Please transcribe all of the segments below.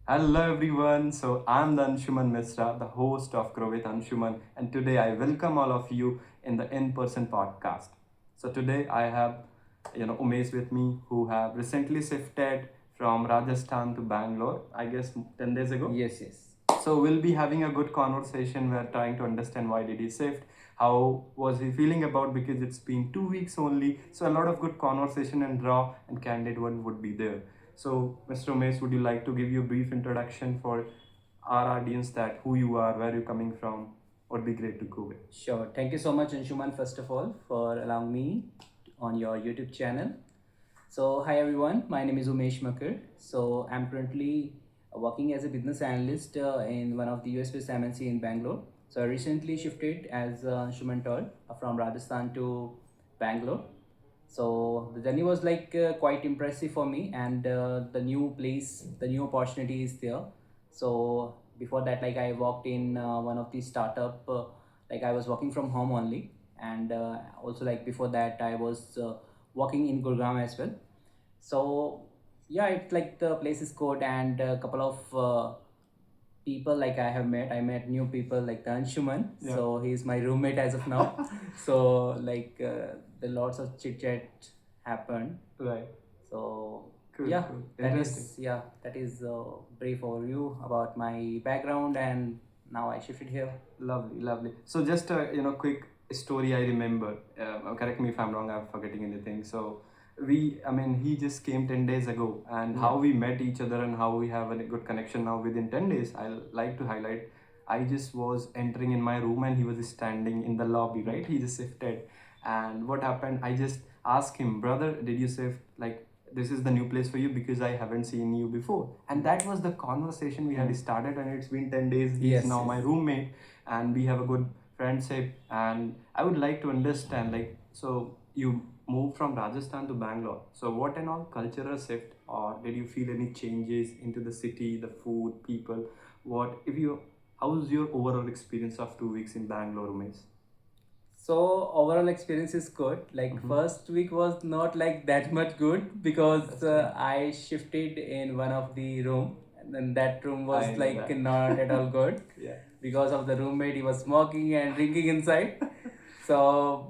Hello everyone. So I'm the Anshuman Misra, the host of Grow with Anshuman, and today I welcome all of you in the in-person podcast. So today I have Umesh with me who have recently shifted from Rajasthan to Bangalore, I guess 10 days ago. Yes, yes. So we'll be having a good conversation. We're trying to understand why did he shift, how was he feeling about because it's been 2 weeks only. So a lot of good conversation and raw and candid one would be there. So Mr. Umesh, would you like to give you a brief introduction for our audience that who you are, where you're coming from? Would be great to go with. Sure. Thank you so much, Anshuman, first of all, for allowing me on your YouTube channel. So, hi everyone, my name is Umesh Makar. So, I'm currently working as a business analyst in one of the US based MNC in Bangalore. So, I recently shifted, as Anshuman told, from Rajasthan to Bangalore. So, the journey was quite impressive for me, and the new place, the new opportunity is there. So, before that, like I worked in one of the startup, like I was working from home only, and also like before that, I was working in Gurgaon as well. So yeah, it's like the place is good, and a couple of people like I met new people like the Anshuman. Yeah. So he's my roommate as of now. So the lots of chit chat happened. Right. So Cool, yeah, cool. that Interesting. is yeah, that is a brief overview about my background, and now I shifted here. Lovely, lovely. So just a quick story I remember. Correct me if I'm wrong. I'm forgetting anything. So he just came 10 days ago, and how Yeah. we met each other and how we have a good connection now within 10 days. I'll like to highlight. I just was entering in my room and he was standing in the lobby. Right, he just shifted, and what happened? I just asked him, brother, did you shift? Like this is the new place for you because I haven't seen you before. And that was the conversation we had started, and it's been 10 days. He's Yes, now yes. my roommate, and we have a good friendship. And I would like to understand, like, so you moved from Rajasthan to Bangalore. So, what and all cultural shift, or did you feel any changes into the city, the food, people? What if you? How's your overall experience of 2 weeks in Bangalore, Umesh? So overall experience is good. Like first week was not like that much good because I shifted in one of the room, and then that room was I know like that. not at all good Yeah. because of the roommate. He was smoking and drinking inside. So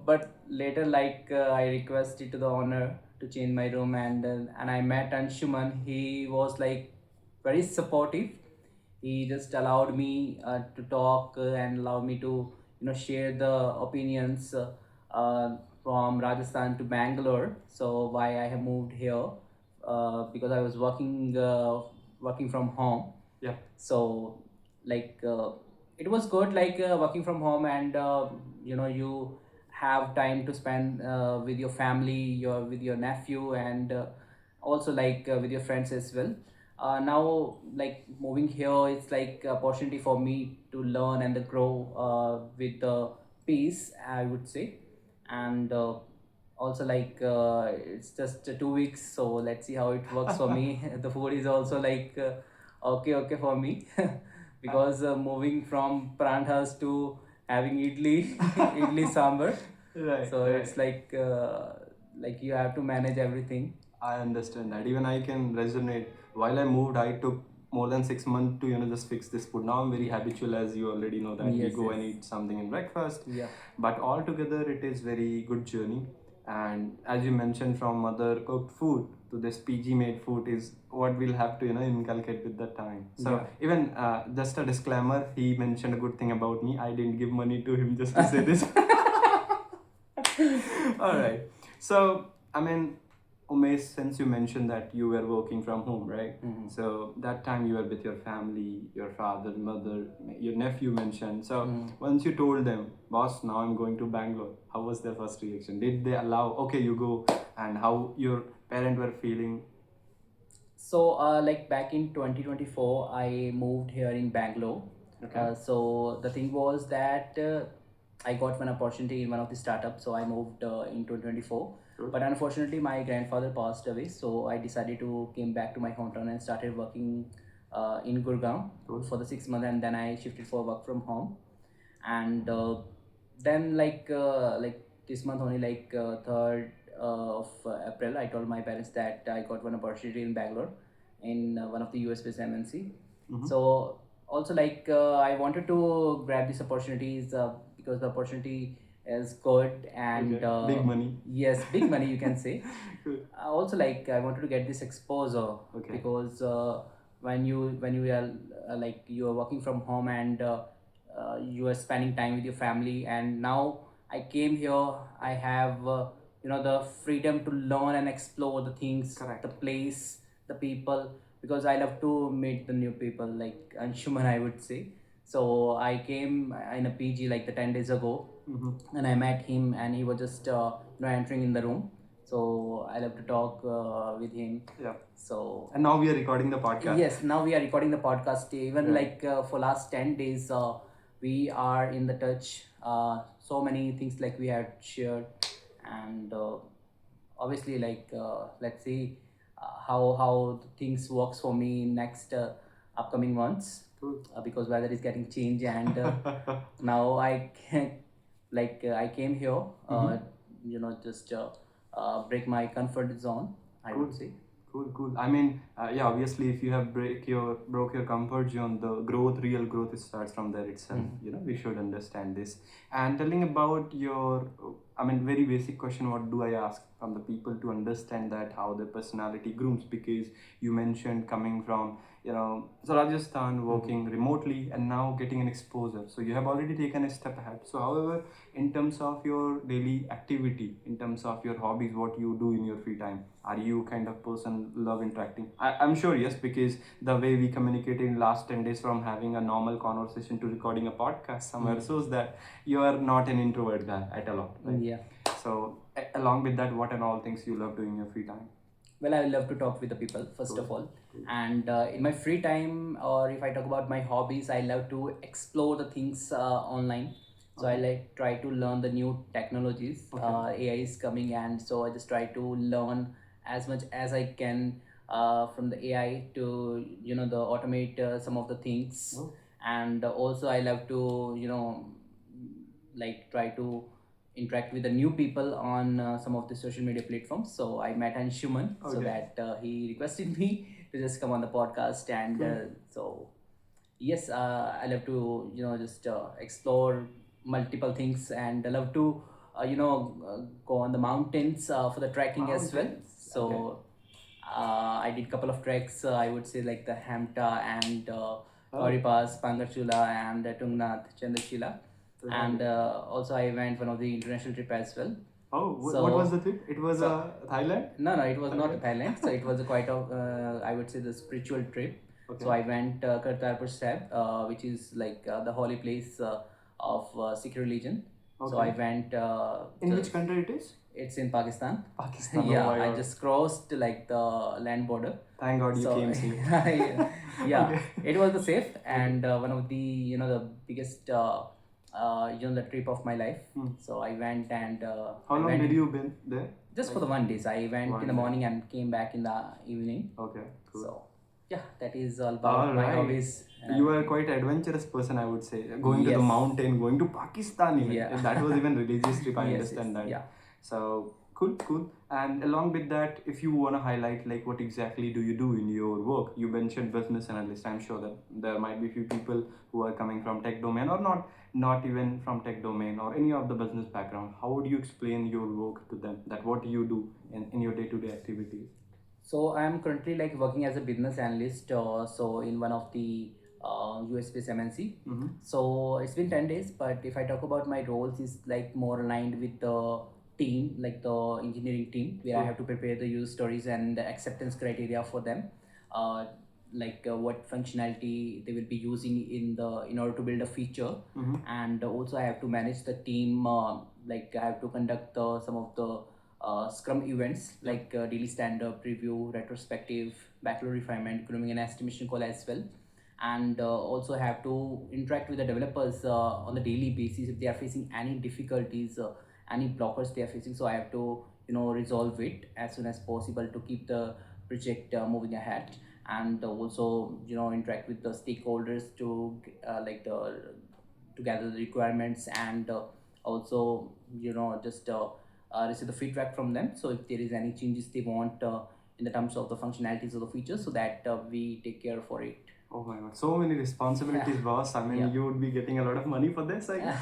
but later I requested to the owner to change my room, and I met Anshuman. He was like very supportive. He just allowed me to talk and allowed me to share the opinions from Rajasthan to Bangalore. So why I have moved here because I was working from home. Yeah. So it was good working from home, and you have time to spend with your family, your with your nephew, and also with your friends as well. Now like moving here, it's like opportunity for me to learn and grow with the peace, I would say. And also it's just 2 weeks, so let's see how it works for me. The food is also okay for me because moving from pranthas to having idli idli sambar. Right, So right. it's like you have to manage everything. I understand that. Even I can resonate. While I moved, I took more than 6 months to just fix this food. Now I'm very habitual, as you already know that we Yes, go and yes. eat something in breakfast. Yeah. But altogether, it is very good journey. And as you mentioned, from mother cooked food to this PG made food is what we'll have to inculcate with the time. So Yeah. even just a disclaimer, he mentioned a good thing about me. I didn't give money to him just to say this. All right. So, Umesh, since you mentioned that you were working from home, right? So that time you were with your family, your father, mother, your nephew mentioned. So once you told them, boss, now I'm going to Bangalore, how was their first reaction? Did they allow, okay, you go, and how your parent were feeling? So, like back in 2024, I moved here in Bangalore. Okay. So the thing was that I got one opportunity in one of the startups. So I moved in 2024. Good. But unfortunately, my grandfather passed away. So I decided to came back to my hometown and started working in Gurgaon Good. for the 6 months, and then I shifted for work from home. And then this month only, third of April, I told my parents that I got one opportunity in Bangalore in one of the US based MNC. Mm-hmm. So also I wanted to grab these opportunities because the opportunity is good and Okay. Big money. yes, big money you can say. Good. Also I wanted to get this exposure Okay. because when you are you are working from home and you are spending time with your family, and now I came here, I have the freedom to learn and explore the things, Correct. the place, the people, because I love to meet the new people like Anshuman, I would say. So I came in a PG like the 10 days ago, and I met him, and he was just entering in the room. So I love to talk with him. Yeah. So And now we are recording the podcast. yes, now we are recording the podcast. Even Yeah. for last 10 days, we are in the touch. So many things like we had shared, and obviously let's see how the things works for me in next upcoming months. Cool. Because weather is getting changed, and now I can I came here, just break my comfort zone, I Cool. would say. Cool, cool. I mean, yeah, obviously, if you have broke your comfort zone, the real growth, starts from there itself. You know, we should understand this. And telling about your, I mean, very basic question: what do I ask from the people to understand that how their personality grooms? Because you mentioned coming from, so Rajasthan, working remotely, and now getting an exposure. So you have already taken a step ahead. So, however, in terms of your daily activity, in terms of your hobbies, what you do in your free time, are you kind of person love interacting? I'm sure yes, because the way we communicated in last 10 days, from having a normal conversation to recording a podcast somewhere, shows that you are not an introvert guy at all, right? Yeah. So along with that, what and all things you love doing in your free time? Well, I love to talk with the people first of all, and in my free time, or if I talk about my hobbies, I love to explore the things online. So I try to learn the new technologies. AI is coming, and so I just try to learn as much as I can from the AI to the automate some of the things. And also I love to try to interact with the new people on some of the social media platforms. So I met Anshuman, so that he requested me to just come on the podcast, and so yes, I love to just explore multiple things, and I love to go on the mountains for the trekking as well. So I did couple of treks. I would say like the Hamta and Kauripas, Pangarchula, and Tungnath, Chandrashila, and also I went one of the international trip as well. Oh, So what was the trip? It was Thailand? No, no, it was not Thailand. So it was a quite of I would say the spiritual trip. Okay. So I went Kartarpur Sahib, which is like the holy place of Sikh religion. So I went. In which country it is? It's in Pakistan. Pakistan. Yeah, Oh my I God. just crossed like the land border. Thank God you So came safe. yeah, Okay. it was the safe, and one of the the biggest the trip of my life. So I went, and How I long went did you been there? just for the 1 day. So I went One in the day. morning and came back in the evening. Okay, cool. So yeah, that is all about All my right. hobbies. You are quite adventurous person, I would say. Going to the Yes. mountain, going to Pakistan even. Yeah. And that was even religious trip, I Yes, understand yes, that. yeah. So cool, cool. And along with that, if you wanna highlight like what exactly do you do in your work? You mentioned business analyst. I'm sure that there might be few people who are coming from tech domain, or not even from tech domain, or any of the business background. How would you explain your work to them? That what you do in your day-to-day activities? So I'm currently like working as a business analyst. So in one of the US-based MNC. So it's been 10 days, but if I talk about my roles, is like more aligned with the team, like the engineering team, where I have to prepare the user stories and the acceptance criteria for them. Uh, what functionality they will be using in order to build a feature, and also I have to manage the team. I have to conduct some of the Scrum events like daily stand-up, review, retrospective, backlog refinement, grooming and estimation call as well, and also have to interact with the developers on the daily basis if they are facing any difficulties, any blockers they are facing. So I have to resolve it as soon as possible to keep the project moving ahead, and also interact with the stakeholders to gather the requirements, and also just receive the feedback from them. So if there is any changes they want in the terms of the functionalities of the features, so that we take care for it. Oh my god, so many responsibilities, boss. I mean, Yeah. you would be getting a lot of money for this, I guess.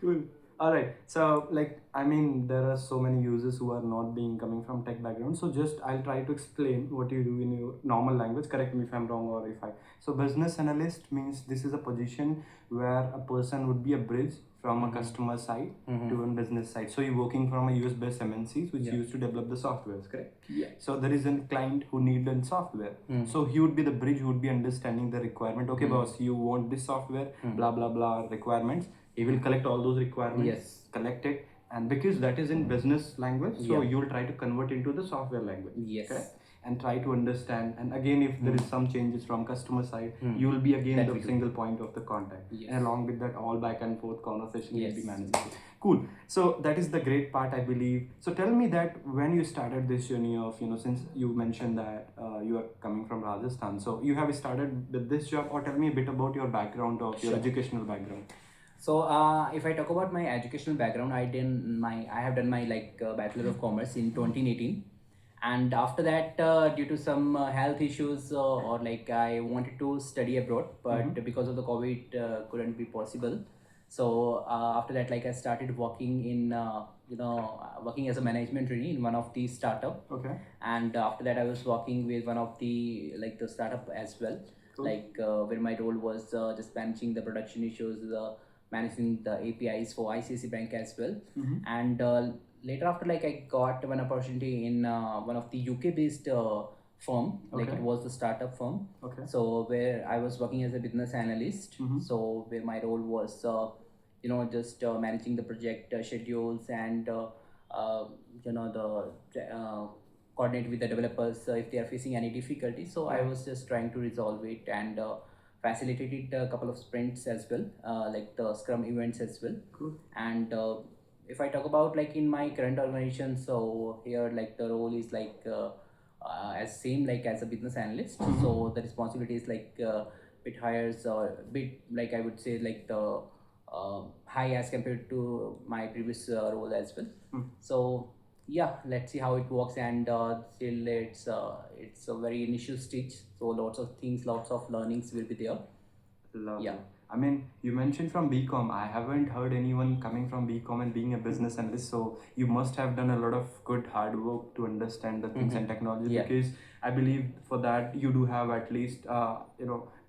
Cool. All right. So, like, I mean, there are so many users who are not being coming from tech background. So, just I'll try to explain what you do in your normal language. Correct me if I'm wrong or if I. So, business analyst means this is a position where a person would be a bridge from a customer side to a business side. So, you're working from a US based MNCs which used to develop the softwares, correct? Yeah. So, there is a client who needs a software. So, he would be the bridge who would be understanding the requirement. Okay, boss, you want this software, blah, blah, blah, requirements. He will collect all those requirements, Yes. collect it, and because that is in business language, so Yeah. you'll try to convert into the software language. Yes. Correct? And try to understand. And again, if there is some changes from customer side, you will be again That the we do. single point of the contact. Yes. And along with that, all back and forth conversation will be Yes. managed. Cool. So that is the great part, I believe. So tell me that when you started this journey of, since you mentioned that you are coming from Rajasthan, so you have started with this job, or tell me a bit about your background of your Sure. educational background. So if I talk about my educational background, I have done my Bachelor of Commerce in 2018, and after that, due to some health issues, or like I wanted to study abroad, but because of the COVID, couldn't be possible. So after that, like I started working in working as a management trainee in one of the startup. Okay. And after that, I was working with one of the startup as well. Cool. Where my role was just managing the production issues, managing the APIs for ICICI Bank as well. And later after, like I got one opportunity in one of the UK based firm, like Okay. it was the startup firm. Okay. So where I was working as a business analyst. So where my role was just managing the project schedules and the coordinate with the developers if they are facing any difficulty. So I was just trying to resolve it and facilitated a couple of sprints as well, like the Scrum events as well. Cool. And if I talk about like in my current organization, so here like the role is like as same like as a business analyst. So the responsibility is like bit higher, or bit like I would say like the high as compared to my previous role as well. So yeah, let's see how it works, and still it's a very initial stage, so lots of things, lots of learnings will be there. Lovely. Yeah. I mean, you mentioned from BCom. I haven't heard anyone coming from BCom and being a business analyst. So you must have done a lot of good hard work to understand the things and technology. Yeah. Because I believe for that you do have at least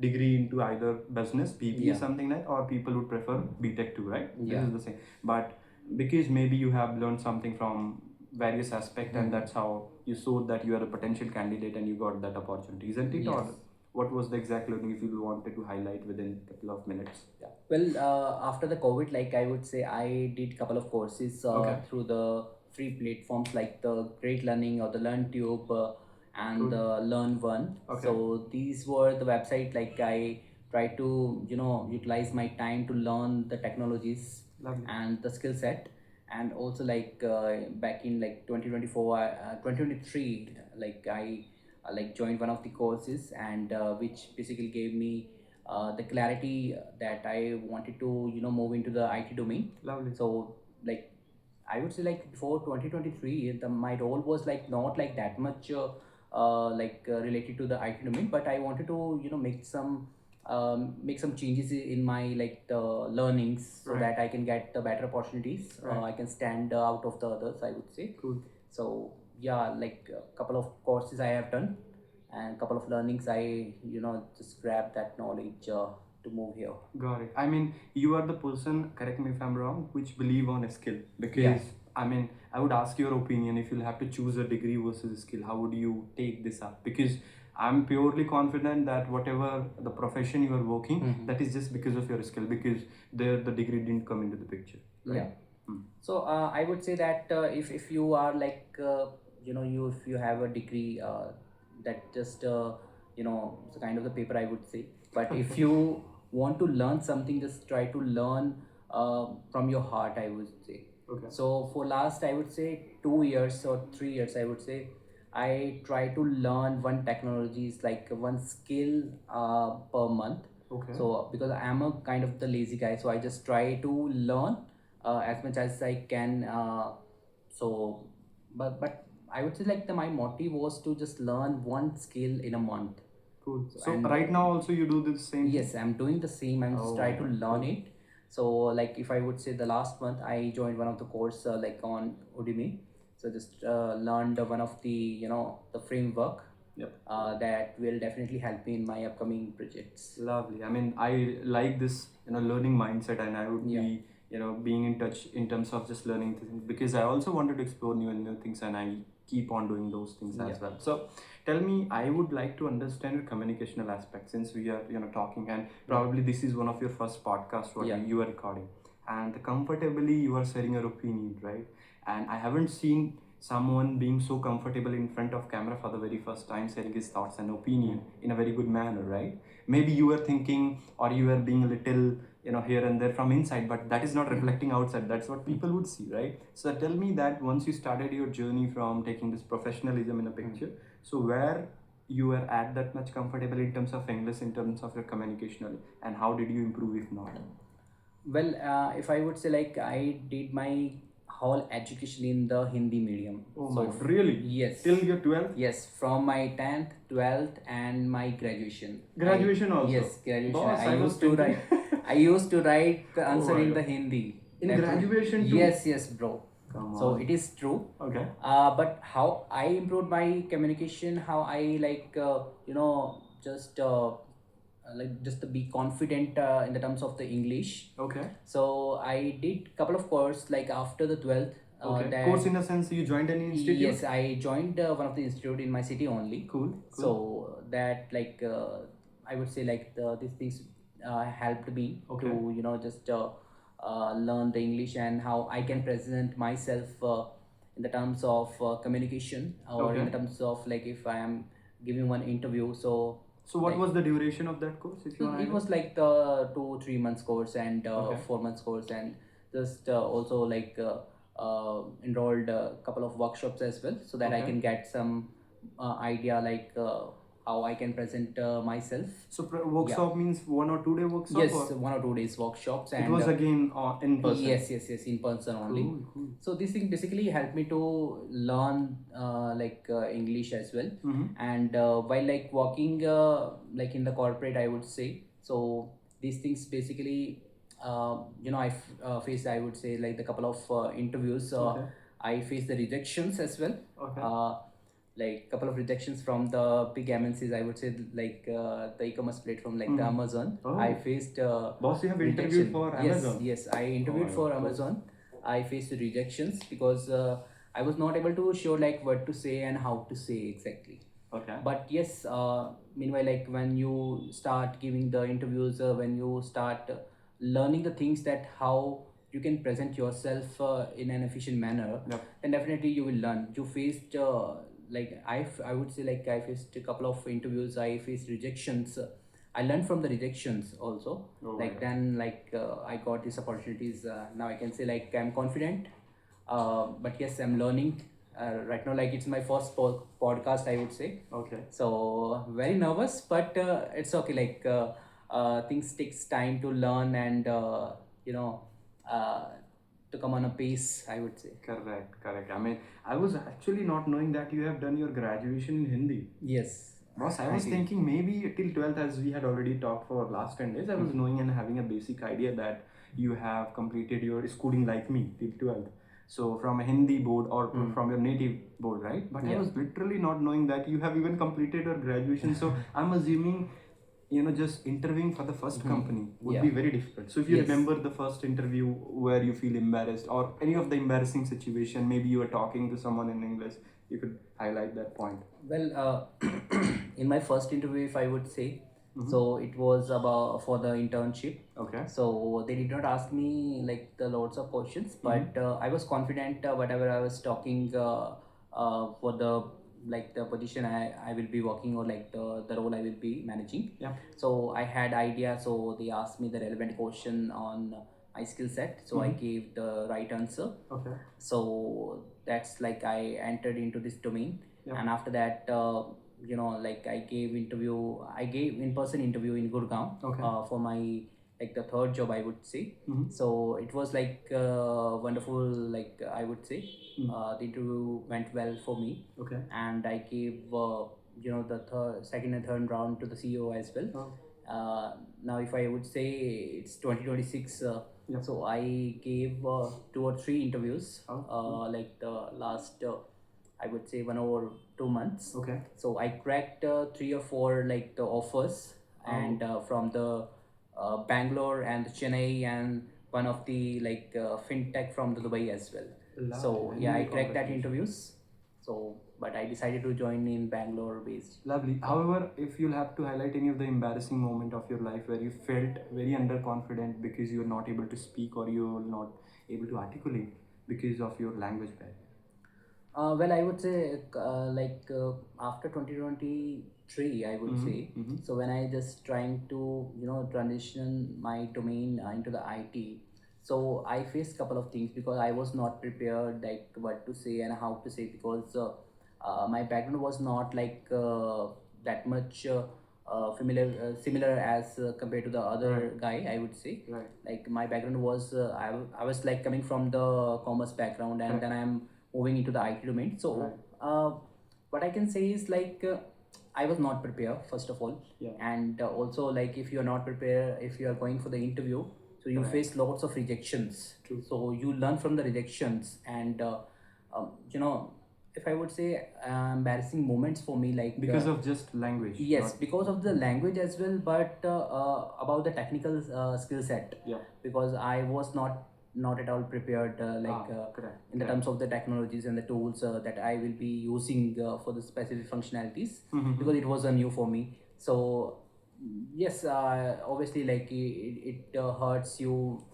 degree into either business, BBA, Yeah. something like, or people would prefer BTech too, right? Yeah. This is the same. But because maybe you have learned something from various aspects, and that's how you showed that you are a potential candidate and you got that opportunity, isn't it? Yes. Or what was the exact learning if you wanted to highlight within a couple of minutes? Yeah. Well, after the COVID, like I would say, I did couple of courses Okay. through the free platforms like the Great Learning or the LearnTube and Cool. the Learn One. Okay. So these were the website like I tried to utilize my time to learn the technologies. Lovely. And the skill set, and also like back in like 2024, 2023, like I like joined one of the courses, and which basically gave me the clarity that I wanted to move into the IT domain. Lovely. So like I would say like before 2023, my role was like not like that much related to the IT domain, but I wanted to make some changes in my like the learnings, so Right. that I can get the better opportunities. Right. I can stand out of the others, I would say. Cool. So yeah, like a couple of courses I have done, and couple of learnings I just grab that knowledge to move here. Got it. I mean, you are the person, correct me if I'm wrong, which believe on a skill. Because, Yeah. I mean, I would ask your opinion if you'll have to choose a degree versus a skill, how would you take this up? Because I'm purely confident that whatever the profession you are working, that is just because of your skill, because there the degree didn't come into the picture. Right? Yeah. So I would say that if you are like if you have a degree that just it's a kind of the paper, I would say. But if you want to learn something, just try to learn from your heart, I would say. Okay. So for last, I would say 2 years or 3 years, I would say, I try to learn one technologies, like one skill per month. Okay. So because I am a kind of the lazy guy, so I just try to learn as much as I can. So but I would say like my motive was to just learn one skill in a month. Cool. So, So and right now also you do the same thing? yes, I'm doing the same. I'm just Oh trying my to God, learn cool. it. So like if I would say the last month I joined one of the course like on Udemy. So just learned one of the the framework Yep. that will definitely help me in my upcoming projects. Lovely. I mean, I like this, learning mindset, and I would Yeah. be, being in touch in terms of just learning things, because I also wanted to explore new and new things, and I keep on doing those things as Yeah. well. So, tell me, I would like to understand your communicational aspect, since we are, talking, and probably this is one of your first podcasts what Yeah. you are recording, and comfortably you are sharing your opinion, right? And I haven't seen someone being so comfortable in front of camera for the very first time, sharing his thoughts and opinion in a very good manner, right? Maybe you were thinking, or you were being a little, here and there from inside, but that is not reflecting outside. That's what people would see, right? So tell me that once you started your journey from taking this professionalism in a picture, so where you were at that much comfortable in terms of English, in terms of your communication, and how did you improve if not? Well, if I would say like I did my whole education in the Hindi medium. Oh So my God, really? yes. Till your 12th? Yes, from my 10th, 12th, and my graduation. Graduation also? Yes, graduation. Boss, I I was used to thinking. write. I used to write the Oh answer my in the God. Hindi. In Definitely. graduation too? Yes, yes, bro. Come So on. it is true. Okay. But how I improved my communication, how I like just like just to be confident in the terms of the English. Okay. So I did couple of course like after the 12th. Okay. That Course in a sense, you joined any institute? yes, I joined one of the institute in my city only. Cool. So that like I would say like these things helped me Okay. to just learn the English and how I can present myself in the terms of communication, or in Okay. the terms of like if I am giving one interview. So So what like, was the duration of that course, if you want to it was like the 2-3 months course and Okay. 4 months course, and just also like enrolled a couple of workshops as well, so that I Okay. can get some idea like how I can present myself. So workshop means 1 or 2 day workshop? Yes, Or 1 or 2 days workshops, it and was again in person? yes, yes, yes, in person only. Cool, cool. So this thing basically helped me to learn like English as well. And while like working like in the corporate, I would say, so these things basically I faced, I would say, like the couple of interviews. Okay. I faced the rejections as well. Okay. Like couple of rejections from the big MNCs, I would say, like the e-commerce platform like the Amazon. Oh. I faced Boss, you have interviewed rejection. for Yes, Amazon? yes, I interviewed my for God, cool. Amazon. I faced rejections because I was not able to show like what to say and how to say exactly. Okay. But yes, meanwhile, like when you start giving the interviews, when you start learning the things that how you can present yourself in an efficient manner, Yep. then definitely you will learn. You faced like I would say like I faced a couple of interviews. I faced rejections. I learned from the rejections also. Oh my like God. then like I got these opportunities. Now I can say like I'm confident. But yes, I'm learning right now. Like it's my first podcast, I would say. Okay. So very nervous, but it's okay. Like things takes time to learn, and you know uh, to come on a pace, I would say. Correct, correct. I mean, I was actually not knowing that you have done your graduation in Hindi. Yes. Boss, I was did. thinking maybe till 12th, as we had already talked for last 10 days, I was knowing and having a basic idea that you have completed your schooling like me till 12th. So from a Hindi board, or from your native board, right? But I Yeah. was literally not knowing that you have even completed your graduation. So I'm assuming, just interviewing for the first company would Yeah. be very difficult. So if you Yes. remember the first interview where you feel embarrassed, or any of the embarrassing situation, maybe you were talking to someone in English, you could highlight that point. Well, in my first interview, if I would say, so it was about for the internship. Okay. So they did not ask me like the lots of questions, but I was confident whatever I was talking for the like the position I will be working, or like the role I will be managing. Yeah. So I had idea. So they asked me the relevant question on my skill set. So I gave the right answer. Okay. So that's like I entered into this domain. Yeah. And after that like I gave in-person interview in Gurgaon Okay. for my like the third job, I would say. So it was like wonderful, like I would say. The interview went well for me. Okay. And I gave the second and third round to the CEO as well. Now if I would say it's 2026, Yep. so I gave 2 or 3 interviews, like the last I would say 1 or 2 months. Okay. So I cracked 3 or 4 like the offers, and from the Bangalore and Chennai, and one of the like fintech from the Dubai as well. Lovely, So man. yeah, I Really cracked that congratulations. interviews. So but I decided to join in Bangalore based. Lovely. However, if you'll have to highlight any of the embarrassing moment of your life where you felt very underconfident because you're not able to speak or you're not able to articulate because of your language barrier. Well, I would say after 2023, I would say. So when I just trying to transition my domain into the IT, so I faced couple of things because I was not prepared like what to say and how to say, because my background was not like that much similar as compared to the other guy, I would say. Right. Like my background was I was like coming from the commerce background, and then I'm moving into the IT domain. So what I can say is like I was not prepared first of all. Yeah. And also, like, if you are not prepared, if you are going for the interview, so you face lots of rejections. True. So you learn from the rejections, and you know if I would say embarrassing moments for me, like Because of just language. yes, not- because of the language as well, but about the technical skill set. Yeah. Because I was not at all prepared, correct. in the terms of the technologies and the tools that I will be using for the specific functionalities, because it was new for me. So yes, obviously, like it hurts you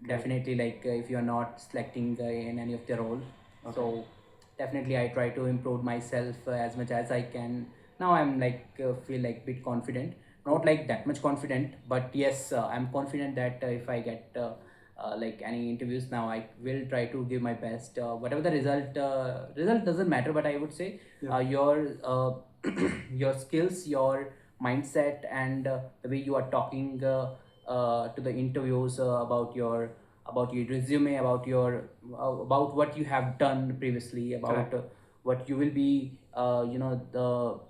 definitely, like if you are not selecting in any of the role. So definitely I try to improve myself as much as I can. Now I'm like feel like bit confident, not like that much confident, but yes, I'm confident that if I get like any interviews now, I will try to give my best, whatever the result doesn't matter, but I would say your your skills, your mindset, and the way you are talking to the interviews about your resume, about what you have done previously, about what you will be the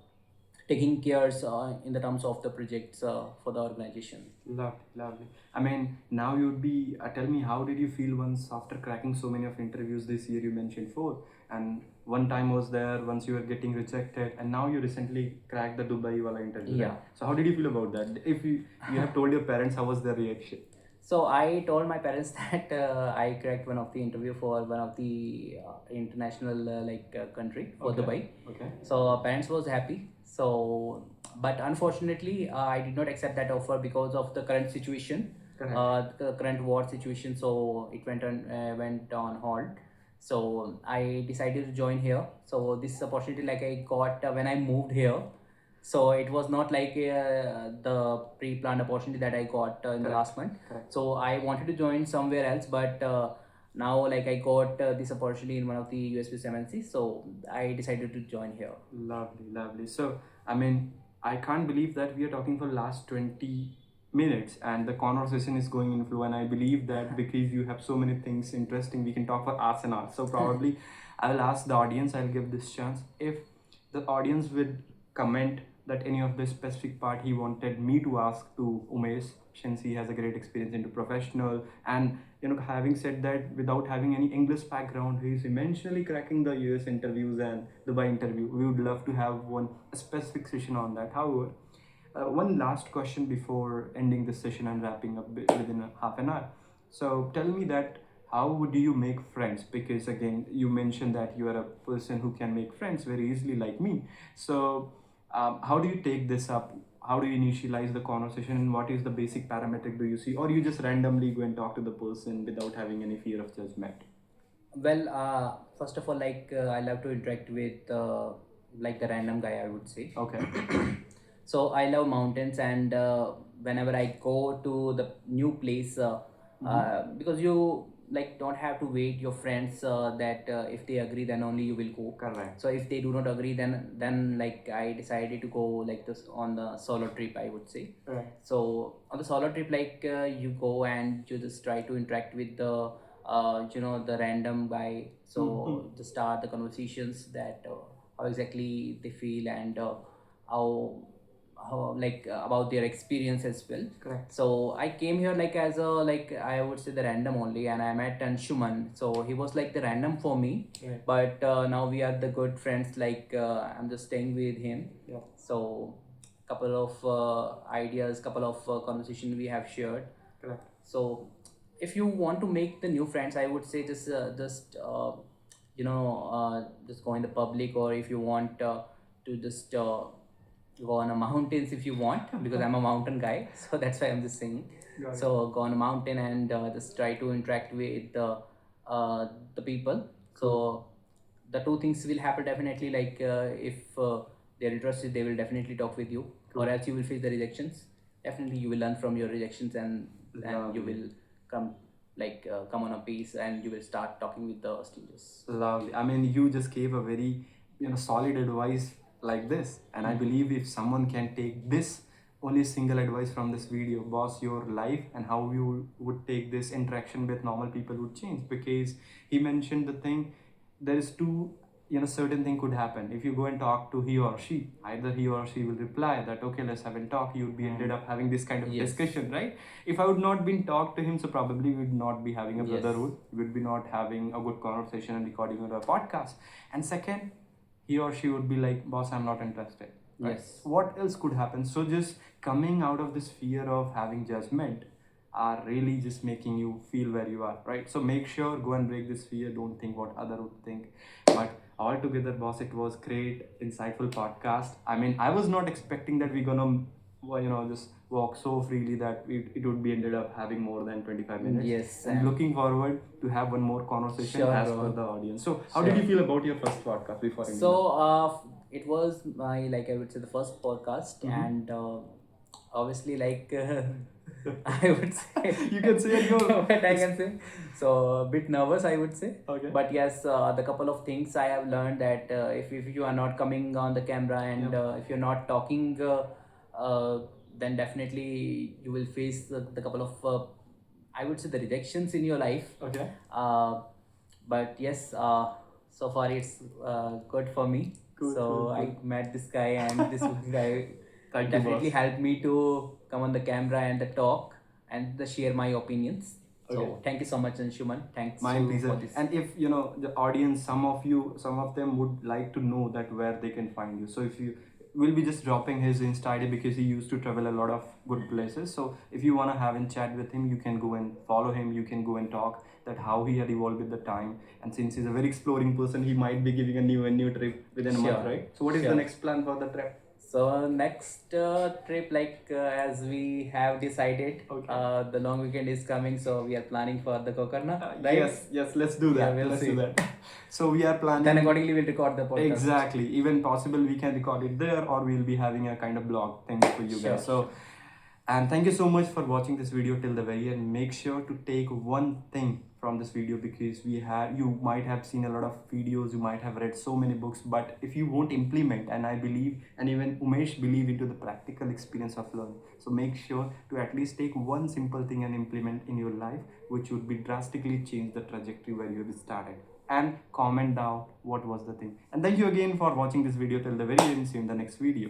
taking cares in the terms of the projects for the organization. Lovely, lovely. I mean, now you'd be. Tell me, how did you feel once after cracking so many of interviews this year? You mentioned 4, and one time was there once you were getting rejected, and now you recently cracked the Dubai wala interview. Yeah. Right? So how did you feel about that? If you have told your parents, how was their reaction? So I told my parents that I cracked one of the interview for one of the international country for Dubai. Okay. So parents was happy. So, but unfortunately, I did not accept that offer because of the current situation, the current war situation. So it went on hold. So I decided to join here. So this opportunity, like I got when I moved here. So it was not like the pre-planned opportunity that I got in the last month. So I wanted to join somewhere else, but now like I got this opportunity in one of the USB MNCs, so I decided to join here. Lovely, lovely. So, I mean, I can't believe that we are talking for last 20 minutes and the conversation is going in flow. And I believe that because you have so many things interesting, we can talk for hours and hours. So, probably I will ask the audience, I'll give this chance. If the audience would comment that any of the specific part he wanted me to ask to Umesh, since he has a great experience into professional, and having said that, without having any English background, he is eventually cracking the US interviews and Dubai interview. We would love to have one specific session on that. However, one last question before ending this session and wrapping up within a half an hour. So tell me that how would you make friends? Because again, you mentioned that you are a person who can make friends very easily, like me. So how do you take this up? How do you initialize the conversation, and what is the basic parametric do you see, or you just randomly go and talk to the person without having any fear of judgment? Well, first of all, like I love to interact with like the random guy, I would say. Okay. So I love mountains, and whenever I go to the new place, because like don't have to wait your friends that if they agree then only you will go. Correct. So if they do not agree, then like I decided to go like this on the solo trip, I would say. Right. So on the solo trip, like you go and you just try to interact with the the random guy. So to start the conversations that how exactly they feel and how like about their experience as well. Correct. So I came here like as a like I would say the random only, and I met Anshuman. So he was like the random for me. Right. But now we are the good friends. Like I'm just staying with him. Yeah. So couple of ideas, couple of conversation we have shared. Correct. So if you want to make the new friends, I would say just just go in the public, or if you want to just go on a mountains if you want, because I'm a mountain guy. So that's why I'm just saying. Got it. So go on a mountain and just try to interact with the people. So the two things will happen definitely. Like if they're interested, they will definitely talk with you. Cool. Or else you will face the rejections. Definitely you will learn from your rejections, and you will come come on a pace, and you will start talking with the strangers. Lovely. I mean, you just gave a very, solid advice like this, and I believe if someone can take this only single advice from this video, boss, your life and how you would take this interaction with normal people would change. Because he mentioned the thing, there is two, certain thing could happen. If you go and talk to he or she, either he or she will reply that okay, let's have a talk. You would be ended up having this kind of Yes. discussion, right? If I would not been talked to him, so probably we would not be having a Yes. brotherhood. We would be not having a good conversation and recording of a podcast. And second, he or she would be like, boss, I'm not interested. Right? Yes. What else could happen? So just coming out of this fear of having judgment are really just making you feel where you are, right? So make sure, go and break this fear. Don't think what other would think. But altogether, boss, it was great, insightful podcast. I mean, I was not expecting that we're gonna, just walk so freely that it would be ended up having more than 25 minutes. Yes, And and- looking forward to have one more conversation Sure, as bro. per the audience. So how did Sure. you feel about your first podcast before ending So up? it was my like I would say the first podcast, and obviously like I would say You can say it, go. what I can say. So a bit nervous, I would say. Okay. But yes, the couple of things I have learned that if you are not coming on the camera, and if you're not talking, then definitely you will face the couple of I would say the rejections in your life. Okay. But yes, so far it's good for me. Cool, So cool, I cool. met this guy, and this guy Thank you, definitely boss. helped me to come on the camera and the talk and the share my opinions. Okay. So thank you so much, Anshuman. Thanks My for pleasure. this. And if the audience, some of them would like to know that where they can find you. So if you will be just dropping his Insta ID because he used to travel a lot of good places. So if you wanna have a chat with him, you can go and follow him. You can go and talk that how he had evolved with the time. And since he's a very exploring person, he might be giving a new trip within a month, Sure. right? So what is Sure. the next plan for the trip? So next trip, like as we have decided, Okay. the long weekend is coming, so we are planning for the Gokarna, right? Yes, let's do that. Yeah, we'll Let's see. do that. So we are planning. Then accordingly we'll record the podcast. Exactly. Even possible we can record it there, or we'll be having a kind of blog thing for you Sure, guys. So, and thank you so much for watching this video till the very end. Make sure to take one thing from this video, because you might have seen a lot of videos, you might have read so many books, but if you won't implement, and I believe, and even Umesh believe into the practical experience of learning. So make sure to at least take one simple thing and implement in your life, which would be drastically change the trajectory where you started. And comment down what was the thing. And thank you again for watching this video till the very end. See you in the next video.